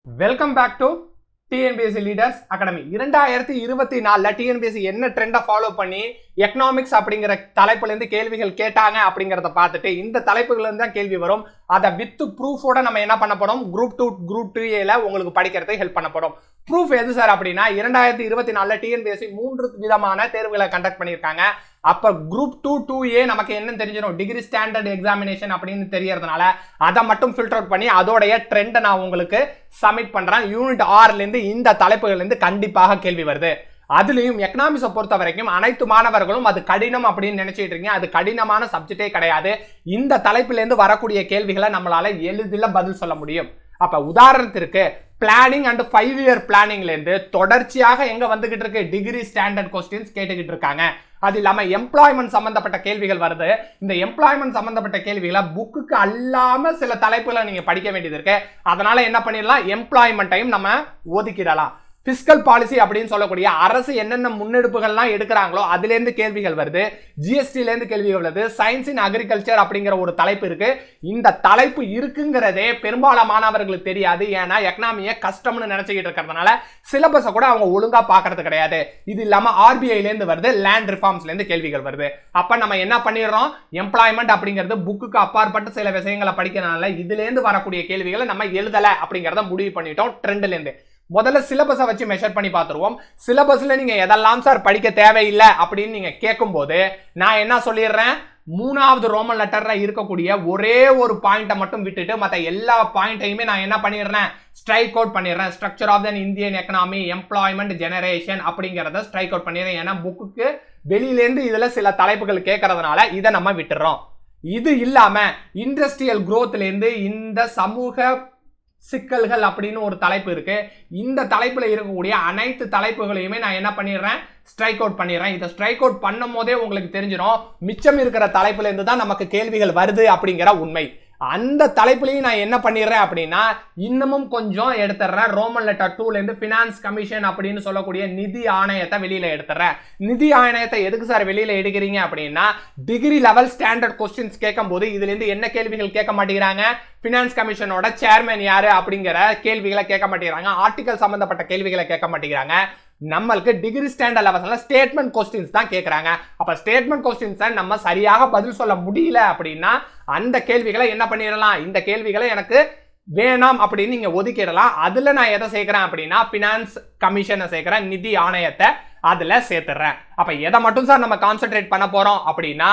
Welcome back to TNPSC leaders academy. 2024 TNPSC என்ன ட்ரெண்டை follow பண்ணி எக்கனாமிக்ஸ் அப்படிங்கிற தலைப்புல இருந்து கேள்விகள் கேட்டாங்க அப்படிங்கறத பார்த்துட்டு இந்த தலைப்புகள் இருந்து தான் கேள்வி வரும். அதை வித் ப்ரூஃபோட நம்ம என்ன பண்ண போறோம், குரூப் 2A உங்களுக்கு படிக்கிறதுக்கு ஹெல்ப் பண்ண போறோம். ப்ரூஃப் எது சார் அப்படின்னா 2024 டிஎன்பிஎஸ்சி 3 விதமான தேர்வுகளை கண்டக்ட் பண்ணியிருக்காங்க. அப்ப குரூப் 2A நமக்கு என்ன தெரிஞ்சிடும், டிகிரி ஸ்டாண்டர்ட் எக்ஸாமினேஷன் அப்படின்னு தெரியறதுனால அதை மட்டும் ஃபில்டர் அவுட் பண்ணி அதோடைய ட்ரெண்டை நான் உங்களுக்கு சப்மிட் பண்றேன். யூனிட் 6ல இருந்து இந்த தலைப்புகள் இருந்து கண்டிப்பாக கேள்வி வருது. அதுலயும் எக்கனாமிக்ஸை பொறுத்த வரைக்கும் அனைத்து மாணவர்களும் அது கடினம் அப்படின்னு நினைச்சிட்டு இருக்கீங்க. அது கடினமான சப்ஜெக்டே கிடையாது. இந்த தலைப்புல இருந்து வரக்கூடிய கேள்விகளை நம்மளால எளிதில் பதில் சொல்ல முடியும். அப்ப உதாரணத்திற்கு பிளானிங் அண்ட் 5 இயர் பிளானிங்ல இருந்து தொடர்ச்சியாக எங்க வந்துகிட்டு இருக்கு, டிகிரி ஸ்டாண்டர்ட் கொஸ்டின்ஸ் கேட்டுக்கிட்டு இருக்காங்க. அது இல்லாம எம்ப்ளாய்மெண்ட் சம்பந்தப்பட்ட கேள்விகள் வருது. இந்த எம்ப்ளாய்மெண்ட் சம்பந்தப்பட்ட கேள்விகளை புக்குக்கு அல்லாம சில தலைப்புகளை நீங்க படிக்க வேண்டியது இருக்கு. அதனால என்ன பண்ணிடலாம், எம்ப்ளாய்மெண்ட்டையும் நம்ம ஒதுக்கிடலாம். பிஸ்கல் பாலிசி அப்படின்னு சொல்லக்கூடிய அரசு என்னென்ன முன்னெடுப்புகள்லாம் எடுக்கிறாங்களோ அதுல இருந்து கேள்விகள் வருது. ஜிஎஸ்டில இருந்து கேள்விகள் வருது. சயின்ஸ் இன் அக்ரிகல்ச்சர் அப்படிங்கிற ஒரு தலைப்பு இருக்கு. இந்த தலைப்பு இருக்குங்கிறதே பெரும்பாலான மாணவர்களுக்கு தெரியாது. ஏன்னா எக்கனாமியை கஷ்டம்னு நினைச்சுக்கிட்டு இருக்கிறதுனால சிலபஸை கூட அவங்க ஒழுங்கா பாக்குறது கிடையாது. இது இல்லாம ஆர்பிஐல இருந்து வருது, லேண்ட் ரிஃபார்ம்ஸ்ல இருந்து கேள்விகள் வருது. அப்ப நம்ம என்ன பண்ணிடுறோம், எம்ப்ளாய்மெண்ட் அப்படிங்கிறது புக்குக்கு அப்பாற்பட்ட சில விஷயங்களை படிக்கிறதுனால இதுல இருந்து வரக்கூடிய கேள்விகளை நம்ம எழுதல அப்படிங்கறத முடிவு பண்ணிட்டோம் ட்ரெண்ட்ல இருந்து. முதல்ல சிலபஸை வச்சு மெஷர் பண்ணி பார்த்துருவோம். சிலபஸ்ல நீங்க எதெல்லாம் சார் படிக்க தேவையில்லை அப்படின்னு நீங்க கேட்கும் போது நான் என்ன சொல்லிடுறேன், 3வது ரோமன் லெட்டர்ல இருக்கக்கூடிய ஒரே ஒரு பாயிண்ட்டை மட்டும் விட்டுட்டு மற்ற எல்லா பாயிண்ட்டையுமே நான் என்ன பண்ணிடுறேன், ஸ்ட்ரைக் அவுட் பண்ணிடுறேன். Structure of the Indian economy, employment generation அப்படிங்கறத ஸ்ட்ரைக் அவுட் பண்ணிடுறேன். ஏன்னா புக்குக்கு வெளியிலேருந்து இதுல சில தலைப்புகள் கேட்கறதுனால இதை நம்ம விட்டுறோம். இது இல்லாம இண்டஸ்ட்ரியல் குரோத்ல இருந்து இந்த சமூக சிக்கல்கள் அப்படின்னு ஒரு தலைப்பு இருக்கு. இந்த தலைப்புல இருக்கக்கூடிய அனைத்து தலைப்புகளையுமே நான் என்ன பண்ணிடுறேன், ஸ்ட்ரைக் அவுட் பண்ணிடுறேன். இதை ஸ்ட்ரைக் அவுட் பண்ணும் போதே உங்களுக்கு தெரிஞ்சிடும் மிச்சம் இருக்கிற தலைப்புல இருந்து தான் நமக்கு கேள்விகள் வருது அப்படிங்கிற உண்மை. அந்த தலைப்புலையும் நான் என்ன பண்ணிடுறேன் அப்படின்னா இன்னமும் கொஞ்சம் எடுத்துறேன். ரோமன் லெட்டர் 2ல இருந்து பினான்ஸ் கமிஷன் அப்படின்னு சொல்லக்கூடிய நிதி ஆணையத்தை வெளியில எடுத்துறேன். நிதி ஆணையத்தை எதுக்கு சார் வெளியில எடுக்கிறீங்க அப்படின்னா டிகிரி லெவல் ஸ்டாண்டர்ட் கொஸ்டின்ஸ் கேட்கும் போது இதுல இருந்து என்ன கேள்விகள் கேட்க மாட்டேங்கிறாங்க, பினான்ஸ் கமிஷனோட சேர்மன் யாரு அப்படிங்கிற கேள்விகளை கேட்க மாட்டேங்கிறாங்க. ஆர்டிகல் சம்பந்தப்பட்ட கேள்விகளை கேட்க மாட்டேங்கிறாங்க. நம்மளுக்கு டிகிரி ஸ்டாண்டர்ட் லெவல்ல ஸ்டேட்மெண்ட் கொஸ்டின்ஸ் தான் கேட்கறாங்க. அப்ப ஸ்டேட்மெண்ட் கொஸ்டின்ஸை நம்ம சரியாக பதில் சொல்ல முடியல அப்படின்னா அந்த கேள்விகளை என்ன பண்ணிடலாம், இந்த கேள்விகளை எனக்கு வேணாம் அப்படின்னு நீங்க ஒதுக்கிடலாம். அதுல நான் எதை சேர்க்கிறேன் அப்படின்னா பினான்ஸ் கமிஷனை சேர்க்கிறேன், நிதி ஆணையத்தை அதுல சேர்த்துறேன். அப்ப எதை மட்டும் சார் நம்ம கான்சென்ட்ரேட் பண்ண போறோம் அப்படின்னா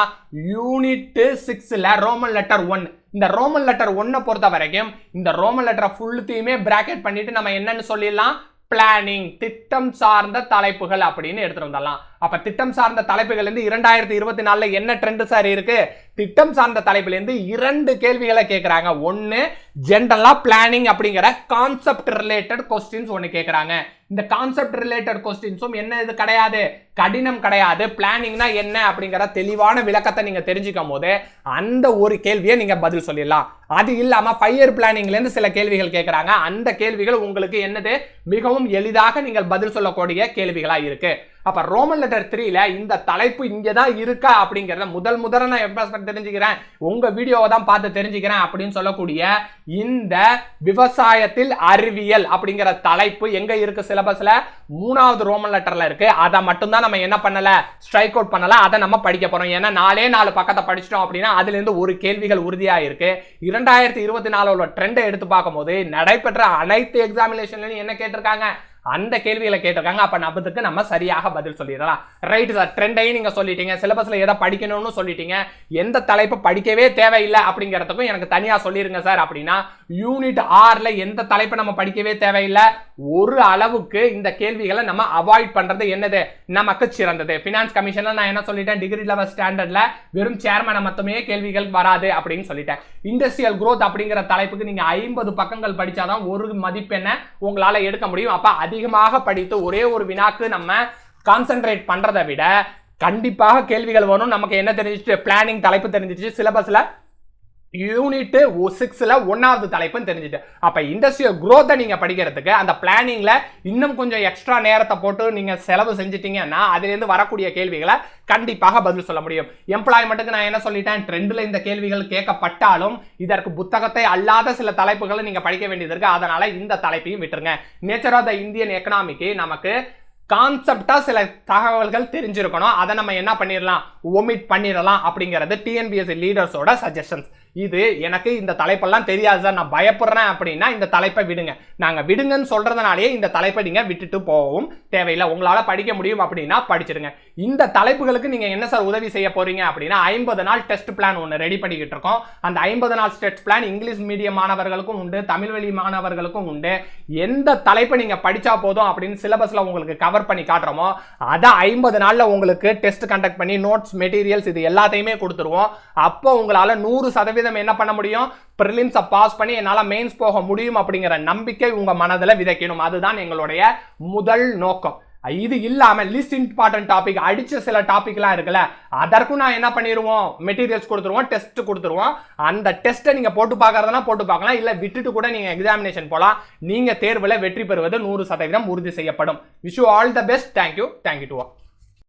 யூனிட் 6ல ரோமன் லெட்டர் 1. இந்த ரோமன் லெட்டர் 1 பொறுத்த வரைக்கும் இந்த ரோமன் லெட்டர் ஃபுல்லுத்தையுமே பிராக்கெட் பண்ணிட்டு நம்ம என்னன்னு சொல்லிடலாம், பிளானிங், திட்டம் சார்ந்த தலைப்புகள் அப்படின்னு எடுத்துட்டு வந்துடலாம். அப்ப திட்டம் சார்ந்த தலைப்புகள் இருந்து 2024 என்ன ட்ரெண்ட் சார் இருக்கு, திட்டம் சார்ந்த தலைப்புல இருந்து 2 கேள்விகளை கேட்கறாங்க. ஒன்னு ஜெனரலா பிளானிங் அப்படிங்கிற கான்செப்ட் ரிலேட்டட் கொஸ்டின்ஸ் ஒன்னு கேட்கறாங்க. இந்த கான்செப்ட் ரிலேட்டட் கொஸ்டின்ஸும் என்ன இது கிடையாது, கடினம் கிடையாது. பிளானிங்னா என்ன அப்படிங்கிற தெளிவான விளக்கத்தை நீங்க தெரிஞ்சுக்கும் போது அந்த ஒரு கேள்வியை நீங்க பதில் சொல்லிடலாம். அது இல்லாம 5 இயர் பிளானிங்ல இருந்து சில கேள்விகள் கேட்கறாங்க. அந்த கேள்விகள் உங்களுக்கு என்னது, மிகவும் எளிதாக நீங்கள் பதில் சொல்லக்கூடிய கேள்விகளா இருக்கு. அப்ப ரோமன் லெட்டர் 3ல இந்த தலைப்பு இங்கதான் இருக்கா அப்படிங்கறத முதல்ல நான் எப்ப தெரிஞ்சுக்கிறேன், உங்க வீடியோவை தான் பார்த்து தெரிஞ்சுக்கிறேன் அப்படின்னு சொல்லக்கூடிய இந்த விவசாயத்தில் அறிவியல் அப்படிங்கிற தலைப்பு எங்க இருக்கு சிலபஸ்ல, 3வது ரோமன் லெட்டர்ல இருக்கு. அதை மட்டும் தான் நம்ம என்ன பண்ணல, ஸ்ட்ரைக் அவுட் பண்ணல. அதை நம்ம படிக்க போறோம். ஏன்னா 4 பக்கத்தை படிச்சிட்டோம் அப்படின்னா அதுல இருந்து ஒரு கேள்விகள் உறுதியா இருக்கு. 2024 ட்ரெண்டை எடுத்து பார்க்கும் போது நடைபெற்ற அனைத்து எக்ஸாமினேஷன்ல என்ன கேட்டிருக்காங்க, அந்த கேள்விகளை கேட்டிருக்காங்க. அப்ப நபத்துக்கு நம்ம சரியாக பதில் சொல்லிடலாம். ரைட் சார், ட்ரெண்டையும் நீங்க சொல்லிட்டீங்க, சிலபஸ்ல எதை படிக்கணும்னு சொல்லிட்டீங்க, எந்த தலைப்பு படிக்கவே தேவையில்லை அப்படிங்கிறதுக்கும் எனக்கு தனியா சொல்லிருங்க சார் அப்படின்னா யூனிட் 6ல எந்த தலைப்பை நம்ம படிக்கவே தேவையில்லை, ஒரு அளவுக்கு இந்த கேள்விகளை நம்ம அவாய்ட் பண்றது என்னது நமக்கு சிறந்தது. பினான்ஸ் கமிஷன்ல நான் என்ன சொல்லிட்டேன், டிகிரி லெவல் ஸ்டாண்டர்ட்ல வெறும் சேர்மன் மட்டுமே கேள்விகள் வராது அப்படின்னு சொல்லிட்டேன். இண்டஸ்ட்ரியல் growth அப்படிங்கிற தலைப்புக்கு நீங்க 50 பக்கங்கள் படிச்சாதான் ஒரு மதிப்பெண்ணை உங்களால எடுக்க முடியும். அப்ப அதிகமாக படித்து ஒரே ஒரு வினாக்கு நம்ம கான்சென்ட்ரேட் பண்றதை விட கண்டிப்பாக கேள்விகள் வரும். நமக்கு என்ன தெரிஞ்சிச்சு, பிளானிங் தலைப்பு தெரிஞ்சிச்சு, சிலபஸ்ல யூனிட் 6ல 1வது தலைப்புன்னு தெரிஞ்சுட்டு அப்ப இண்டஸ்ட்ரியல் growth நீங்க படிக்கிறதுக்கு அந்த பிளானிங்ல இன்னும் கொஞ்சம் எக்ஸ்ட்ரா நேரத்தை போட்டு நீங்க செலவு செஞ்சிட்டீங்கன்னா அதுல இருந்து வரக்கூடிய கேள்விகளை கண்டிப்பாக பதில் சொல்ல முடியும். எம்ப்ளாய்மெண்ட்டுக்கு நான் என்ன சொல்லிட்டேன், ட்ரெண்ட்ல இந்த கேள்விகள் கேட்கப்பட்டாலும் இதற்கு புத்தகத்தை அல்லாத சில தலைப்புகளை நீங்க படிக்க வேண்டியது இருக்கு. அதனால இந்த தலைப்பையும் விட்டுருங்க. நேச்சர் ஆஃப் த இந்தியன் எக்கனாமிக்கு நமக்கு கான்செப்டா சில தகவல்கள் தெரிஞ்சிருக்கணும். அதை நம்ம என்ன பண்ணிடலாம், ஒமிட் பண்ணிடலாம் அப்படிங்கிறது டிஎன்பிஎஸ்சி லீடர்ஸோட சஜஷன்ஸ். இது எனக்கு இந்த தலைப்பெல்லாம் தெரியாது சார், நான் பயப்படுறேன் அப்படின்னா இந்த தலைப்பை விடுங்க. நாங்க விடுங்கன்னு சொல்றதுனாலேயே இந்த தலைப்பை நீங்க விட்டுட்டு போகவும் தேவையில்லை. உங்களால படிக்க முடியும் அப்படின்னா படிச்சிருங்க. இந்த தலைப்புகளுக்கு நீங்க என்ன சார் உதவி செய்ய போறீங்க அப்படின்னா 50 நாள் டெஸ்ட் பிளான் ஒன்று ரெடி பண்ணிக்கிட்டு இருக்கோம். அந்த 50 நாள் டெஸ்ட் பிளான் இங்கிலீஷ் மீடியம் மாணவர்களுக்கும் உண்டு, தமிழ் வழி மாணவர்களுக்கும் உண்டு. எந்த தலைப்பை நீங்க படிச்சா போதும் அப்படின்னு சிலபஸ்ல உங்களுக்கு கவர் பண்ணி காட்டுறோமோ அதை 50 நாள்ல உங்களுக்கு டெஸ்ட் கண்டக்ட் பண்ணி நோட்ஸ் மெட்டீரியல்ஸ் இது எல்லாத்தையுமே கொடுத்துருவோம். அப்போ உங்களால 100% என்ன பண்ண முடியும், பிரிலிம்ஸை பாஸ் பண்ணி என்னால மெயின்ஸ் போக முடியும் அப்படிங்கிற நம்பிக்கை உங்க மனதில் விதைக்கணும். அதுதான் எங்களுடைய முதல் நோக்கம். இது இல்லாம லிஸ்ட் இம்பார்ட்டன்ட் டாபிக் அடிச்ச சில டாபிக்லாம் இருக்குல்ல, அதற்கும் நான் என்ன பண்ணிடுவோம், மெட்டீரியல்ஸ் கொடுத்துருவோம், டெஸ்ட் கொடுத்துருவோம். அந்த டெஸ்ட்டை நீங்க போட்டு பார்க்கறதுனா போட்டு பார்க்கலாம், இல்ல விட்டுட்டு கூட நீங்க எக்ஸாமினேஷன் போலாம். நீங்க தேர்வுல வெற்றி பெறுவது 100% உறுதி செய்யப்படும். Wish you all the best. Thank you to all.